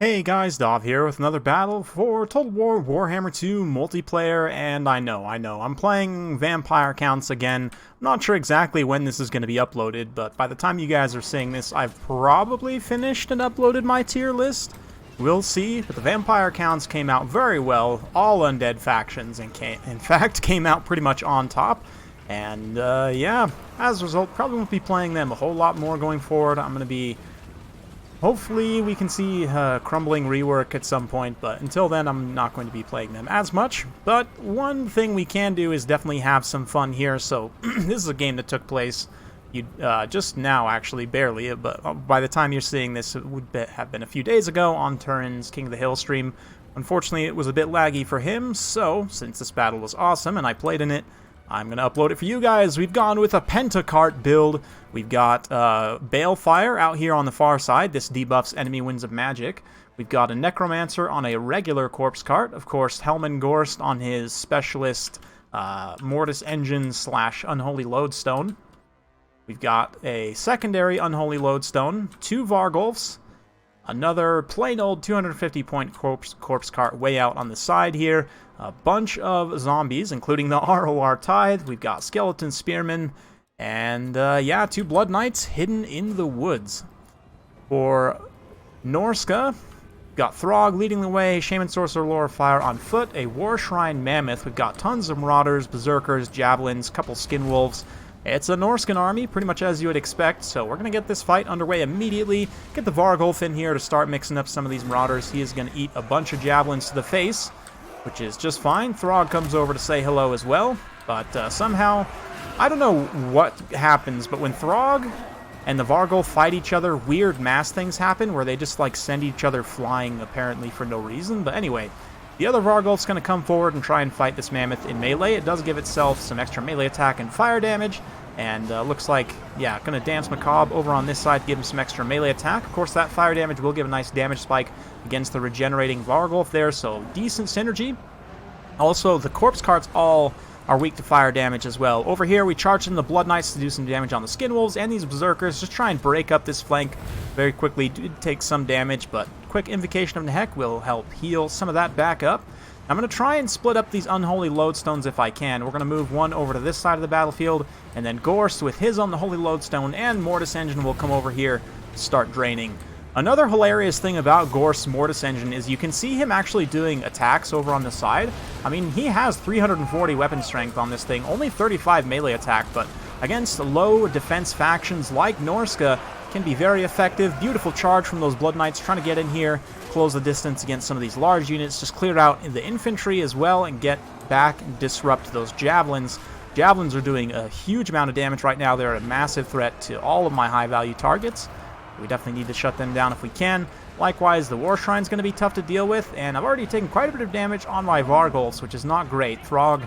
Hey guys, Dov here with another battle for Total War Warhammer 2 multiplayer, and I know, I'm playing vampire counts again. I'm not sure exactly when this is going to be uploaded, but by the time you guys are seeing this, I've probably finished and uploaded my tier list. We'll see, but the vampire counts came out very well, all undead factions, and in fact came out pretty much on top. And yeah, as a result, probably won't be playing them a whole lot more going forward. I'm going to be hopefully we can see crumbling rework at some point, but until then I'm not going to be playing them as much. But one thing we can do is definitely have some fun here. So this is a game that took place just now, actually, barely, but by the time you're seeing this, it would have been a few days ago on Turin's King of the Hill stream. Unfortunately, it was a bit laggy for him, so since this battle was awesome and I played in it, I'm going to upload it for you guys. We've gone with a PENTA-CART build. We've got Balefire out here on the far side. This debuffs enemy winds of magic. We've got a Necromancer on a regular corpse cart. Of course, Helmengorst on his specialist Mortis Engine / Unholy Lodestone. We've got a secondary Unholy Lodestone, 2 Vargulfs, another plain old 250-point corpse cart way out on the side here. A bunch of zombies, including the ROR Tithe. We've got Skeleton Spearmen. And, yeah, 2 Blood Knights hidden in the woods. For Norsca, we've got Throg leading the way, Shaman Sorcerer Lorifire on foot, a War Shrine Mammoth. We've got tons of Marauders, Berserkers, Javelins, couple Skin Wolves. It's a Norscan army, pretty much as you would expect, so we're going to get this fight underway immediately. Get the Vargulf in here to start mixing up some of these Marauders. He is going to eat a bunch of Javelins to the face, which is just fine. Throg comes over to say hello as well, but somehow, I don't know what happens, but when Throg and the Vargulf fight each other, weird mass things happen where they just like send each other flying apparently for no reason. But anyway, the other Vargulf's going to come forward and try and fight this Mammoth in melee. It does give itself some extra melee attack and fire damage, and looks like, yeah, going to Dance Macabre over on this side to give him some extra melee attack. Of course, that fire damage will give a nice damage spike against the regenerating Vargulf there, so decent synergy. Also, the corpse carts all are weak to fire damage as well. Over here, we charge in the Blood Knights to do some damage on the Skin Wolves, and these Berserkers just try and break up this flank very quickly. Do take some damage, but quick Invocation of Nehek will help heal some of that back up. I'm going to try and split up these Unholy Lodestones if I can. We're going to move one over to this side of the battlefield, and then Gorst with his Unholy Lodestone and Mortis Engine will come over here to start draining. Another hilarious thing about Gorst's Mortis Engine is you can see him actually doing attacks over on the side. I mean, he has 340 weapon strength on this thing, only 35 melee attack, but against low defense factions like Norsca, can be very effective. Beautiful charge from those Blood Knights trying to get in here, close the distance against some of these large units, just clear out the infantry as well and get back and disrupt those Javelins. Javelins are doing a huge amount of damage right now. They're a massive threat to all of my high-value targets. We definitely need to shut them down if we can. Likewise, the War Shrine's going to be tough to deal with, and I've already taken quite a bit of damage on my Vargulfs, which is not great. Throg,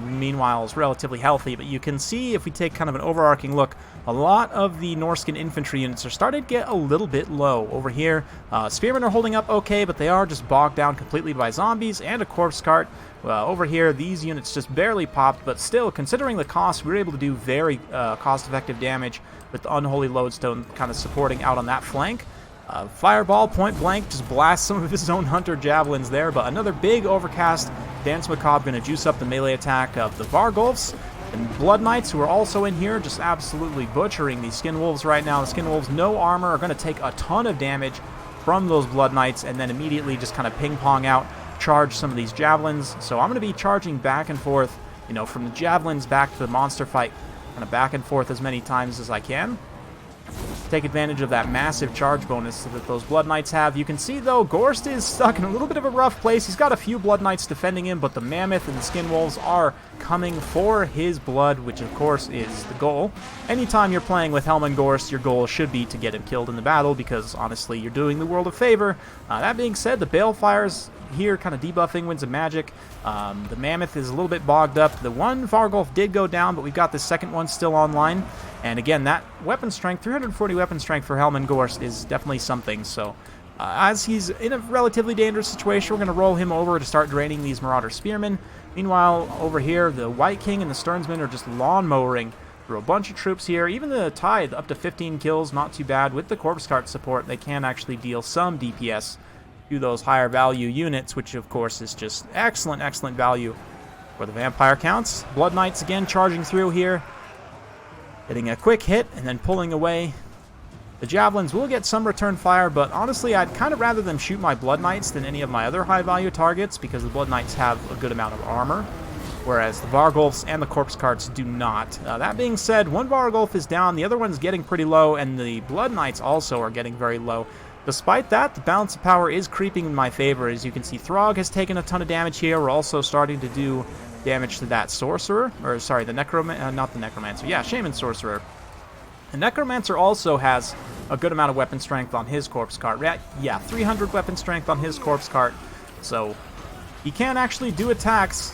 meanwhile, is relatively healthy, but you can see, if we take kind of an overarching look, a lot of the Norscan infantry units are starting to get a little bit low. Over here, Spearmen are holding up okay, but they are just bogged down completely by zombies and a corpse cart. Over here, these units just barely popped, but still, considering the cost, we were able to do very cost-effective damage with the Unholy Lodestone kind of supporting out on that flank. Fireball, point blank, just blasts some of his own Hunter Javelins there, but another big overcast. Dance Macabre going to juice up the melee attack of the Vargulfs. And Blood Knights, who are also in here, just absolutely butchering these Skin Wolves right now. The Skin Wolves, no armor, are going to take a ton of damage from those Blood Knights, and then immediately just kind of ping-pong out, charge some of these Javelins. So I'm going to be charging back and forth, you know, from the Javelins back to the monster fight, kind of back and forth as many times as I can. Take advantage of that massive charge bonus that those Blood Knights have. You can see, though, Gorst is stuck in a little bit of a rough place. He's got a few Blood Knights defending him, but the Mammoth and the Skin Wolves are coming for his blood, which, of course, is the goal. Anytime you're playing with Helmengorst, your goal should be to get him killed in the battle, because, honestly, you're doing the world a favor. That being said, the Balefire's here kind of debuffing Winds of Magic. The Mammoth is a little bit bogged up. The one Vargulf did go down, but we've got the second one still online. And again, that weapon strength, 340 weapon strength for Helmengorst is definitely something. So as he's in a relatively dangerous situation, we're going to roll him over to start draining these Marauder Spearmen. Meanwhile, over here, the White King and the Stearnsmen are just lawn-mowering through a bunch of troops here. Even the Tithe, up to 15 kills, not too bad. With the Corpse Cart support, they can actually deal some DPS to those higher value units, which of course is just excellent, excellent value for the vampire counts. Blood Knights again charging through here, getting a quick hit and then pulling away. The javelins will get some return fire, but honestly I'd kind of rather them shoot my Blood Knights than any of my other high value targets, because the Blood Knights have a good amount of armor, whereas the Vargulfs and the Corpse Carts do not. That being said, one Vargulf is down, the other one's getting pretty low, and the Blood Knights also are getting very low. Despite that, the balance of power is creeping in my favor. As you can see, Throg has taken a ton of damage here. We're also starting to do damage to that Sorcerer, or sorry, the not the Necromancer, yeah, Shaman Sorcerer. The Necromancer also has a good amount of weapon strength on his Corpse Cart. Yeah, 300 weapon strength on his Corpse Cart, so he can actually do attacks.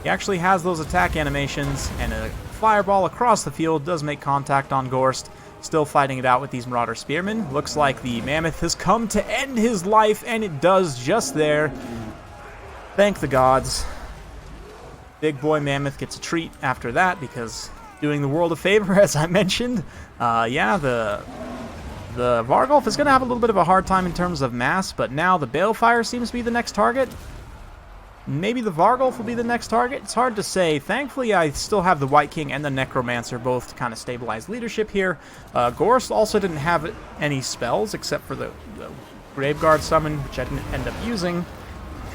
He actually has those attack animations, and a fireball across the field does make contact on Gorst. Still fighting it out with these Marauder Spearmen. Looks like the Mammoth has come to end his life, and it does just there. Thank the gods. Big boy Mammoth gets a treat after that, because doing the world a favor, as I mentioned. Yeah, the Vargulf is going to have a little bit of a hard time in terms of mass, but now the Balefire seems to be the next target. Maybe the Vargulf will be the next target. It's hard to say. Thankfully, I still have the White King and the Necromancer both to kind of stabilize leadership here. Gorst also didn't have any spells except for the Graveguard summon, which I didn't end up using.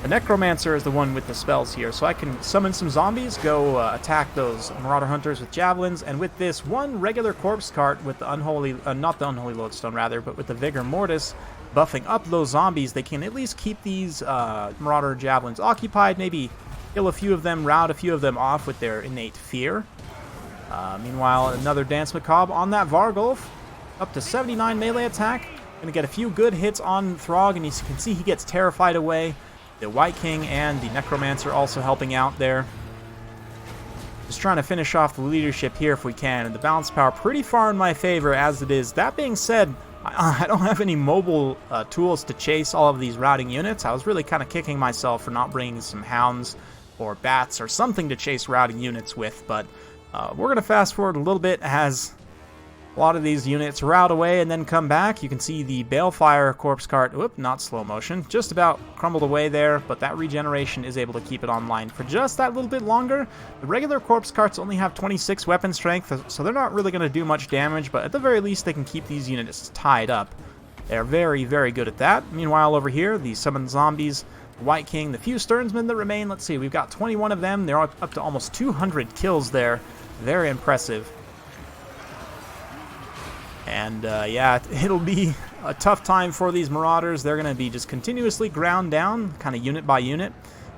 The Necromancer is the one with the spells here, so I can summon some zombies, go attack those Marauder Hunters with javelins, and with this one regular Corpse Cart with the Unholy, not the Unholy Lodestone rather, but with the Vigor Mortis, buffing up those zombies, they can at least keep these Marauder Javelins occupied, maybe kill a few of them, rout a few of them off with their innate fear. Meanwhile, another Dance Macabre on that Vargulf, up to 79 melee attack. Gonna get a few good hits on Throg, and you can see he gets terrified away. The White King and the Necromancer also helping out there. Just trying to finish off the leadership here if we can, and the balance power pretty far in my favor as it is. That being said, I don't have any mobile tools to chase all of these routing units. I was really kind of kicking myself for not bringing some hounds or bats or something to chase routing units with, but we're going to fast forward a little bit as a lot of these units rout away and then come back. You can see the Balefire Corpse Cart, whoop, not slow motion, just about crumbled away there, but that regeneration is able to keep it online for just that little bit longer. The regular Corpse Carts only have 26 weapon strength, so they're not really going to do much damage, but at the very least they can keep these units tied up. They're very, very good at that. Meanwhile, over here, the summoned zombies, the White King, the few Sternsmen that remain, let's see, we've got 21 of them. They're up to almost 200 kills there. Very impressive. And yeah, it'll be a tough time for these Marauders. They're going to be just continuously ground down, kind of unit by unit.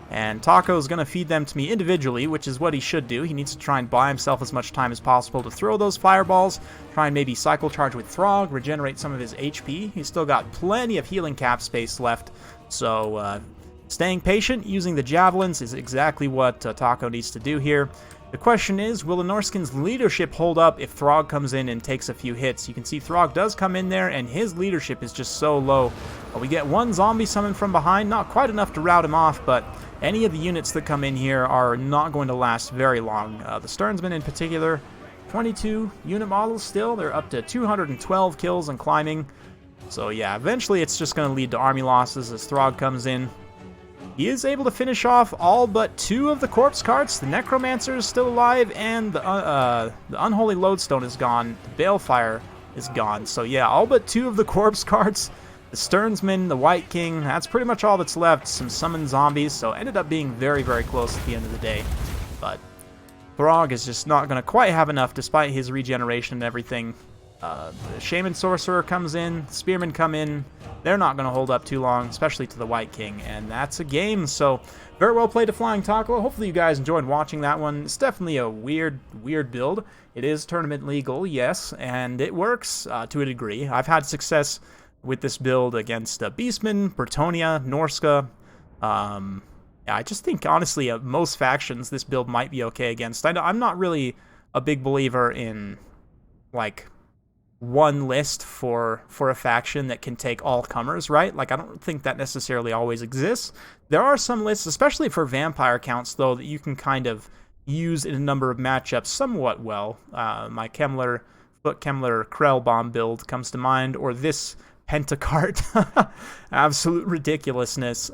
And Taco's going to feed them to me individually, which is what he should do. He needs to try and buy himself as much time as possible to throw those fireballs, try and maybe cycle charge with Throg, regenerate some of his HP. He's still got plenty of healing cap space left, so staying patient, using the javelins is exactly what Taco needs to do here. The question is, will the Norscan's leadership hold up if Throg comes in and takes a few hits? You can see Throg does come in there, and his leadership is just so low. We get one zombie summoned from behind, not quite enough to rout him off, but any of the units that come in here are not going to last very long. The Sternsmen in particular, 22 unit models still. They're up to 212 kills and climbing. So yeah, eventually it's just going to lead to army losses as Throg comes in. He is able to finish off all but 2 of the Corpse Carts. The Necromancer is still alive, and the Unholy Lodestone is gone. The Balefire is gone. So yeah, all but 2 of the Corpse Carts. The Sternsman, the White King, that's pretty much all that's left. Some summoned zombies, so ended up being very, very close at the end of the day. But Throg is just not going to quite have enough despite his regeneration and everything. The Shaman Sorcerer comes in, Spearmen come in. They're not going to hold up too long, especially to the White King, and that's a game. So very well played to Flying Taco. Hopefully you guys enjoyed watching that one. It's definitely a weird build. It is tournament legal, yes, and it works to a degree. I've had success with this build against Beastmen, Bretonnia, Norsca. Yeah, I just think, honestly, most factions this build might be okay against. I'm not really a big believer in, like, one list for a faction that can take all comers, right? Like, I don't think that necessarily always exists. There are some lists, especially for vampire counts, though, that you can kind of use in a number of matchups somewhat well. My Foot Kemmler Krell Bomb build comes to mind, or this PENTA-CART. Absolute ridiculousness.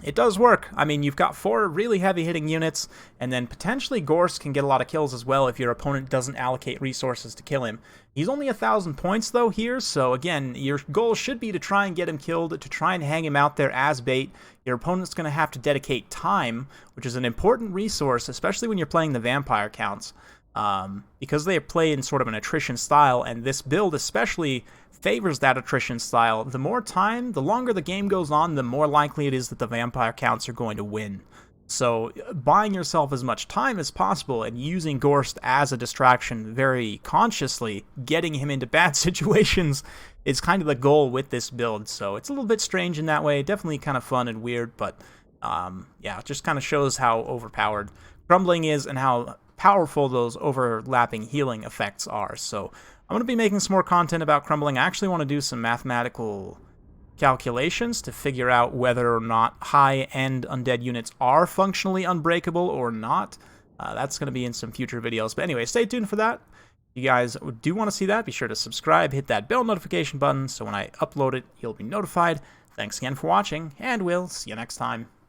It does work. I mean, you've got 4 really heavy-hitting units, and then potentially Gorst can get a lot of kills as well if your opponent doesn't allocate resources to kill him. He's only 1,000 points, though, here, so again, your goal should be to try and get him killed, to try and hang him out there as bait. Your opponent's going to have to dedicate time, which is an important resource, especially when you're playing the vampire counts, because they play in sort of an attrition style, and this build especially favors that attrition style. The more time, the longer the game goes on, the more likely it is that the vampire counts are going to win. So buying yourself as much time as possible and using Gorst as a distraction very consciously, getting him into bad situations, is kind of the goal with this build. So it's a little bit strange in that way, definitely kind of fun and weird, but yeah, it just kind of shows how overpowered Crumbling is and how powerful those overlapping healing effects are. So I'm going to be making some more content about Crumbling. I actually want to do some mathematical calculations to figure out whether or not high-end undead units are functionally unbreakable or not. That's going to be in some future videos. But anyway, stay tuned for that. If you guys do want to see that, be sure to subscribe, hit that bell notification button, so when I upload it, you'll be notified. Thanks again for watching, and we'll see you next time.